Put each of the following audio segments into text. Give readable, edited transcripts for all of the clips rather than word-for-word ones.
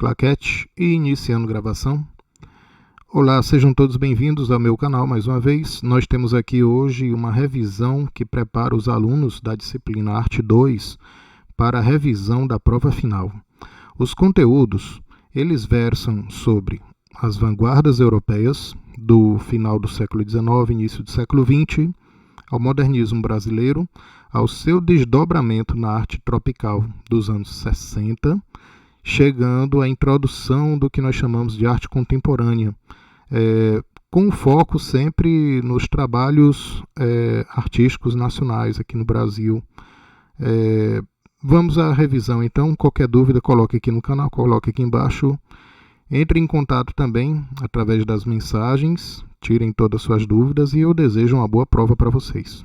claquete e iniciando gravação. Olá, sejam todos bem-vindos ao meu canal mais uma vez. Nós temos aqui hoje uma revisão que prepara os alunos da disciplina Arte 2 para a revisão da prova final. Os conteúdos, eles versam sobre as vanguardas europeias do final do século XIX, início do século XX, ao modernismo brasileiro, ao seu desdobramento na arte tropical dos anos 60, chegando à introdução do que nós chamamos de arte contemporânea, com foco sempre nos trabalhos artísticos nacionais aqui no Brasil. Vamos à revisão então. Qualquer dúvida, coloque aqui no canal, coloque aqui embaixo. Entre em contato também através das mensagens, tirem todas as suas dúvidas e eu desejo uma boa prova para vocês.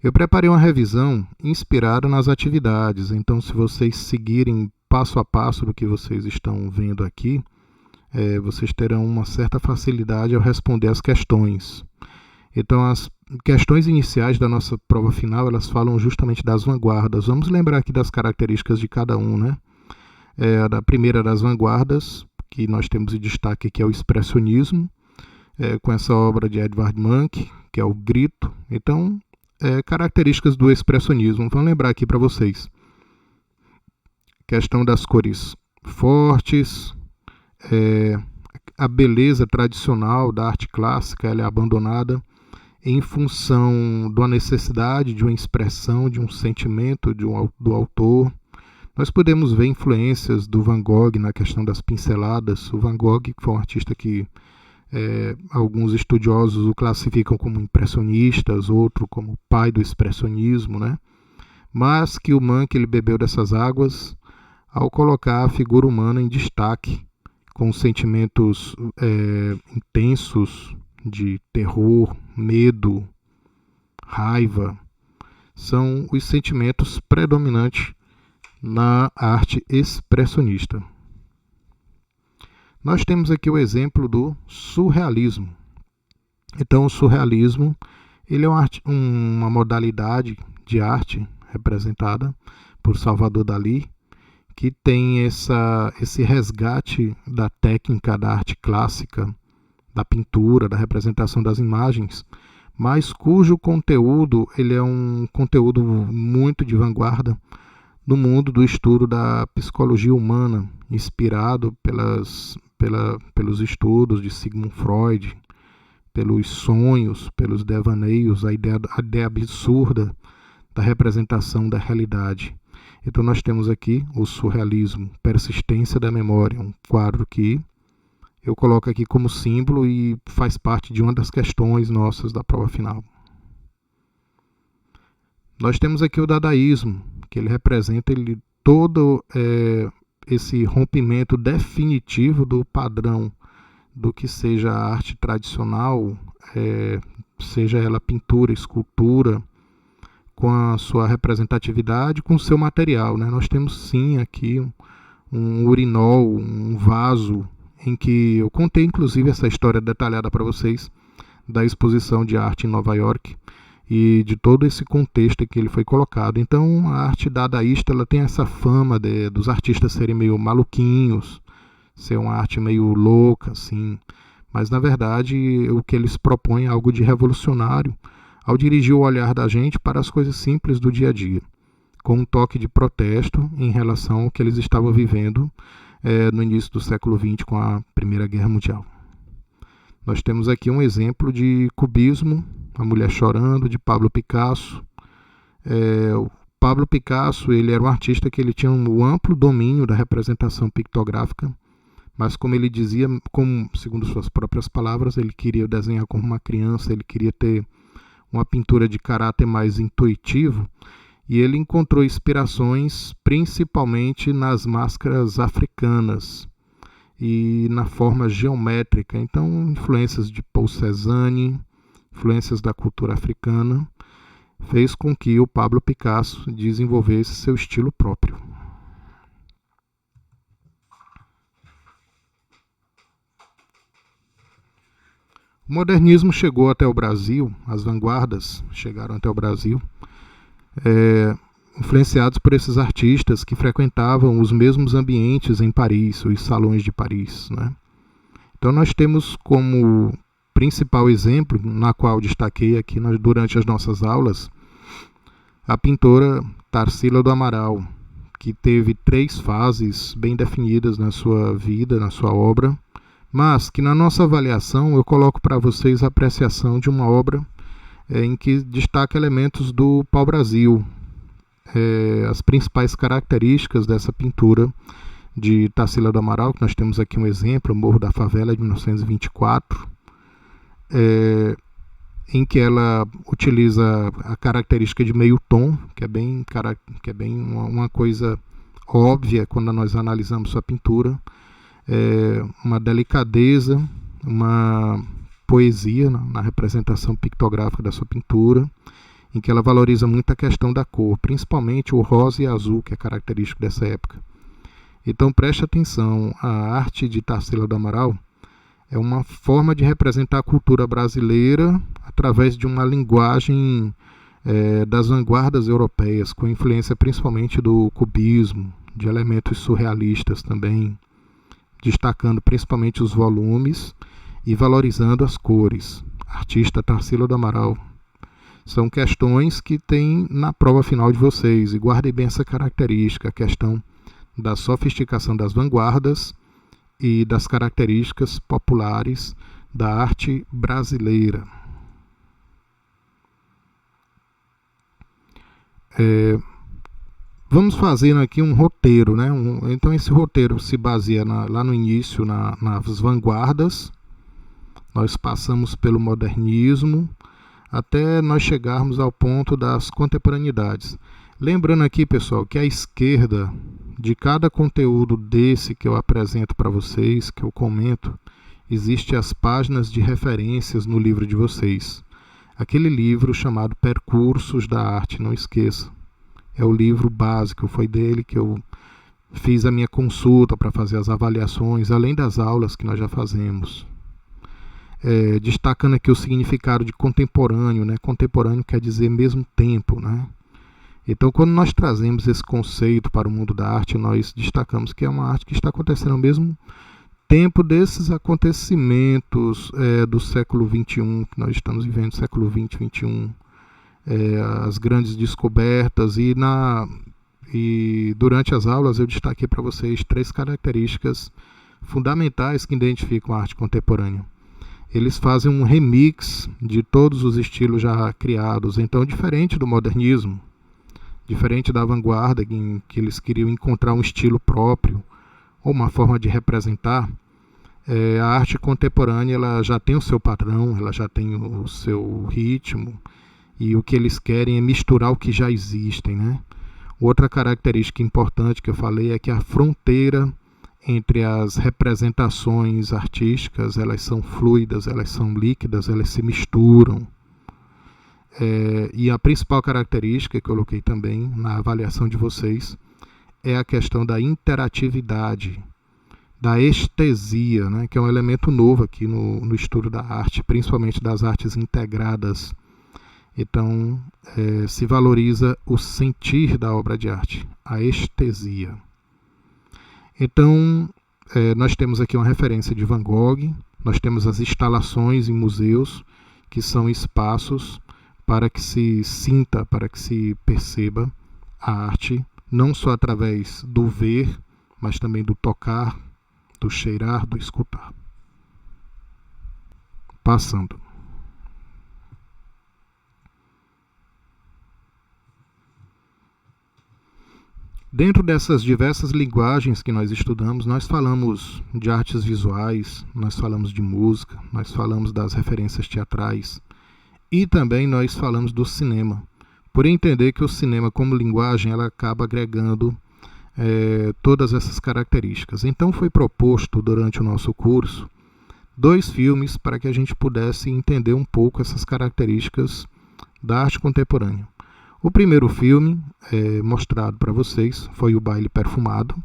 Eu preparei uma revisão inspirada nas atividades, então se vocês seguirem passo a passo do que vocês estão vendo aqui, vocês terão uma certa facilidade ao responder as questões. Então, as questões iniciais da nossa prova final, elas falam justamente das vanguardas. Vamos lembrar aqui das características de cada um, né? A primeira das vanguardas, que nós temos em destaque aqui, é o expressionismo, com essa obra de Edvard Munch, que é o Grito. Então, características do expressionismo. Vamos lembrar aqui para vocês. Questão das cores fortes, a beleza tradicional da arte clássica, ela é abandonada em função da necessidade de uma expressão, de um sentimento do autor. Nós podemos ver influências do Van Gogh na questão das pinceladas. O Van Gogh foi um artista que alguns estudiosos o classificam como impressionistas, outro como pai do expressionismo, né? Mas que o Munch ele bebeu dessas águas ao colocar a figura humana em destaque, com sentimentos intensos de terror, medo, raiva. São os sentimentos predominantes na arte expressionista. Nós temos aqui o exemplo do surrealismo. Então, o surrealismo ele é uma modalidade de arte representada por Salvador Dalí, que tem esse resgate da técnica da arte clássica, da pintura, da representação das imagens, mas cujo conteúdo ele é um conteúdo muito de vanguarda no mundo do estudo da psicologia humana, inspirado pelos estudos de Sigmund Freud, pelos sonhos, pelos devaneios, a ideia absurda da representação da realidade. Então nós temos aqui o surrealismo, persistência da memória, um quadro que eu coloco aqui como símbolo e faz parte de uma das questões nossas da prova final. Nós temos aqui o dadaísmo, que ele representa todo esse rompimento definitivo do padrão do que seja a arte tradicional, seja ela pintura, escultura, com a sua representatividade, com o seu material, né? Nós temos sim aqui um urinol, um vaso, em que eu contei inclusive essa história detalhada para vocês da exposição de arte em Nova York e de todo esse contexto em que ele foi colocado. Então a arte dadaísta ela tem essa fama dos artistas serem meio maluquinhos, ser uma arte meio louca, assim, mas na verdade o que eles propõem é algo de revolucionário ao dirigir o olhar da gente para as coisas simples do dia a dia, com um toque de protesto em relação ao que eles estavam vivendo no início do século XX com a Primeira Guerra Mundial. Nós temos aqui um exemplo de cubismo, A Mulher Chorando, de Pablo Picasso. O Pablo Picasso ele era um artista que ele tinha um amplo domínio da representação pictográfica, mas como ele dizia, segundo suas próprias palavras, ele queria desenhar como uma criança, ele queria ter uma pintura de caráter mais intuitivo, e ele encontrou inspirações principalmente nas máscaras africanas e na forma geométrica. Então, influências de Paul Cézanne, influências da cultura africana, fez com que o Pablo Picasso desenvolvesse seu estilo próprio. O modernismo chegou até o Brasil, as vanguardas chegaram até o Brasil, influenciados por esses artistas que frequentavam os mesmos ambientes em Paris, os salões de Paris, né? Então nós temos como principal exemplo, na qual destaquei aqui durante as nossas aulas, a pintora Tarsila do Amaral, que teve 3 fases bem definidas na sua vida, na sua obra, mas que na nossa avaliação eu coloco para vocês a apreciação de uma obra em que destaca elementos do pau-brasil, as principais características dessa pintura de Tarsila do Amaral, que nós temos aqui um exemplo, o Morro da Favela, de 1924, em que ela utiliza a característica de meio tom, que é bem uma coisa óbvia quando nós analisamos sua pintura, uma delicadeza, uma poesia na representação pictográfica da sua pintura, em que ela valoriza muito a questão da cor, principalmente o rosa e azul, que é característico dessa época. Então preste atenção, a arte de Tarsila do Amaral é uma forma de representar a cultura brasileira através de uma linguagem das vanguardas europeias, com influência principalmente do cubismo, de elementos surrealistas também, destacando principalmente os volumes e valorizando as cores. Artista Tarsila do Amaral. São questões que tem na prova final de vocês, e guardem bem essa característica, a questão da sofisticação das vanguardas e das características populares da arte brasileira. Vamos fazer aqui um roteiro, né? Então esse roteiro se baseia lá no início nas vanguardas, nós passamos pelo modernismo, até nós chegarmos ao ponto das contemporaneidades. Lembrando aqui, pessoal, que à esquerda de cada conteúdo desse que eu apresento para vocês, que eu comento, existem as páginas de referências no livro de vocês. Aquele livro chamado Percursos da Arte, não esqueça. É o livro básico, foi dele que eu fiz a minha consulta para fazer as avaliações, além das aulas que nós já fazemos. Destacando aqui o significado de contemporâneo, né? Contemporâneo quer dizer mesmo tempo, né? Então, quando nós trazemos esse conceito para o mundo da arte, nós destacamos que é uma arte que está acontecendo ao mesmo tempo desses acontecimentos do século XXI, que nós estamos vivendo, século XX, XXI, as grandes descobertas, e durante as aulas eu destaquei para vocês 3 características fundamentais que identificam a arte contemporânea. Eles fazem um remix de todos os estilos já criados, então diferente do modernismo, diferente da vanguarda, em que eles queriam encontrar um estilo próprio ou uma forma de representar, a arte contemporânea ela já tem o seu padrão, ela já tem o seu ritmo, e o que eles querem é misturar o que já existem, né? Outra característica importante que eu falei é que a fronteira entre as representações artísticas, elas são fluidas, elas são líquidas, elas se misturam. E a principal característica que eu coloquei também na avaliação de vocês é a questão da interatividade, da estesia, né, que é um elemento novo aqui no estudo da arte, principalmente das artes integradas. Então, se valoriza o sentir da obra de arte, a estesia. Então, nós temos aqui uma referência de Van Gogh, nós temos as instalações em museus, que são espaços para que se sinta, para que se perceba a arte, não só através do ver, mas também do tocar, do cheirar, do escutar. Passando. Dentro dessas diversas linguagens que nós estudamos, nós falamos de artes visuais, nós falamos de música, nós falamos das referências teatrais e também nós falamos do cinema, por entender que o cinema como linguagem ela acaba agregando todas essas características. Então foi proposto durante o nosso curso 2 filmes para que a gente pudesse entender um pouco essas características da arte contemporânea. O primeiro filme mostrado para vocês foi O Baile Perfumado,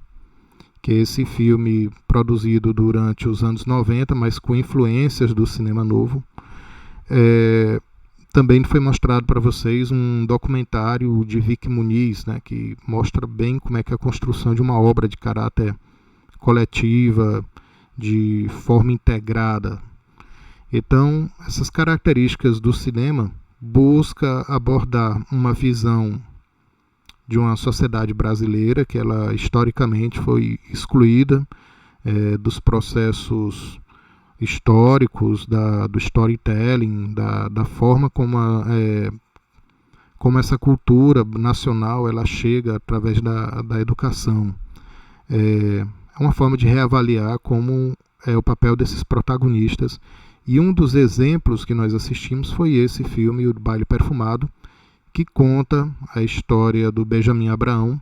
que é esse filme produzido durante os anos 90, mas com influências do cinema novo. também foi mostrado para vocês um documentário de Vic Muniz, né, que mostra bem como é que é a construção de uma obra de caráter coletiva, de forma integrada. Então, essas características do cinema busca abordar uma visão de uma sociedade brasileira que ela historicamente foi excluída dos processos históricos, do storytelling, da forma como essa cultura nacional ela chega através da educação. É uma forma de reavaliar como é o papel desses protagonistas. E um dos exemplos que nós assistimos foi esse filme, O Baile Perfumado, que conta a história do Benjamin Abraão,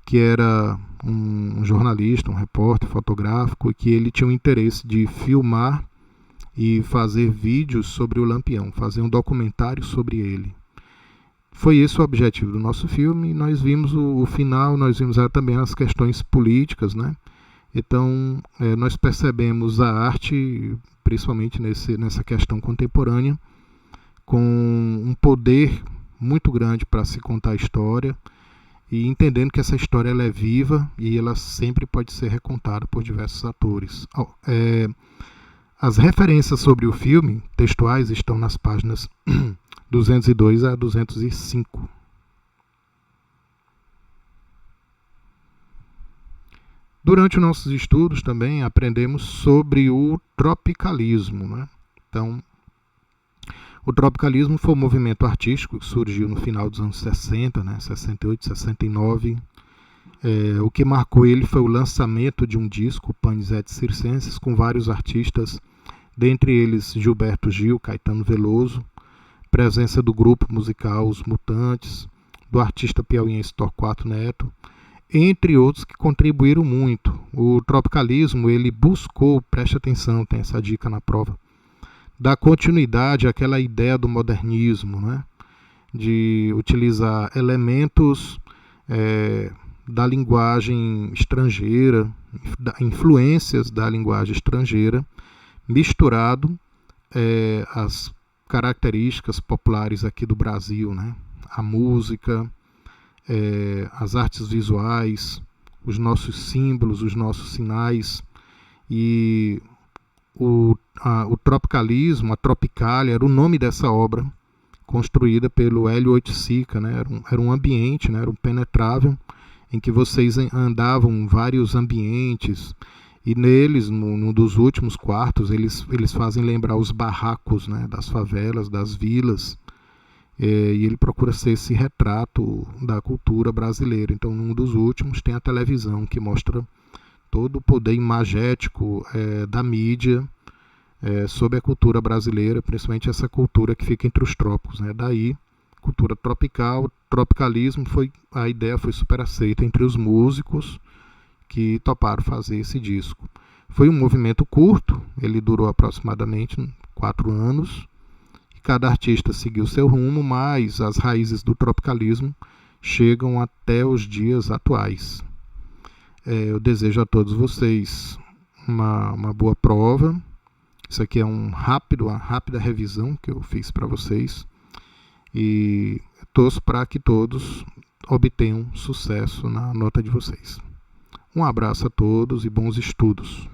que era um jornalista, um repórter fotográfico, e que ele tinha o interesse de filmar e fazer vídeos sobre o Lampião, fazer um documentário sobre ele. Foi esse o objetivo do nosso filme, e nós vimos o final, nós vimos também as questões políticas, né? Então, nós percebemos a arte, principalmente nessa questão contemporânea, com um poder muito grande para se contar a história, e entendendo que essa história ela é viva e ela sempre pode ser recontada por diversos atores. As referências sobre o filme, textuais, estão nas páginas 202 a 205. Durante os nossos estudos também aprendemos sobre o tropicalismo, né? Então, o tropicalismo foi um movimento artístico que surgiu no final dos anos 60, né? 68, 69. O que marcou ele foi o lançamento de um disco, Panis et Circenses, com vários artistas, dentre eles Gilberto Gil, Caetano Veloso, presença do grupo musical Os Mutantes, do artista piauiense Torquato Neto, entre outros que contribuíram muito. O tropicalismo ele buscou, preste atenção, tem essa dica na prova, dar continuidade àquela ideia do modernismo, né? De utilizar elementos da linguagem estrangeira, influências da linguagem estrangeira, misturado às características populares aqui do Brasil, né? A música, as artes visuais, os nossos símbolos, os nossos sinais. E o tropicalismo, a Tropicália, era o nome dessa obra, construída pelo Hélio Oiticica, né? Era um ambiente, né? Era um penetrável, em que vocês andavam em vários ambientes, e neles, num dos últimos quartos, eles fazem lembrar os barracos, né? Das favelas, das vilas, e ele procura ser esse retrato da cultura brasileira. Então, num dos últimos, tem a televisão, que mostra todo o poder imagético da mídia sobre a cultura brasileira, principalmente essa cultura que fica entre os trópicos, né? Daí, cultura tropical, tropicalismo, a ideia foi super aceita entre os músicos que toparam fazer esse disco. Foi um movimento curto, ele durou aproximadamente 4 anos, e cada artista seguiu seu rumo, mas as raízes do tropicalismo chegam até os dias atuais. Eu desejo a todos vocês uma boa prova. Isso aqui é uma rápida revisão que eu fiz para vocês. E torço para que todos obtenham sucesso na nota de vocês. Um abraço a todos e bons estudos.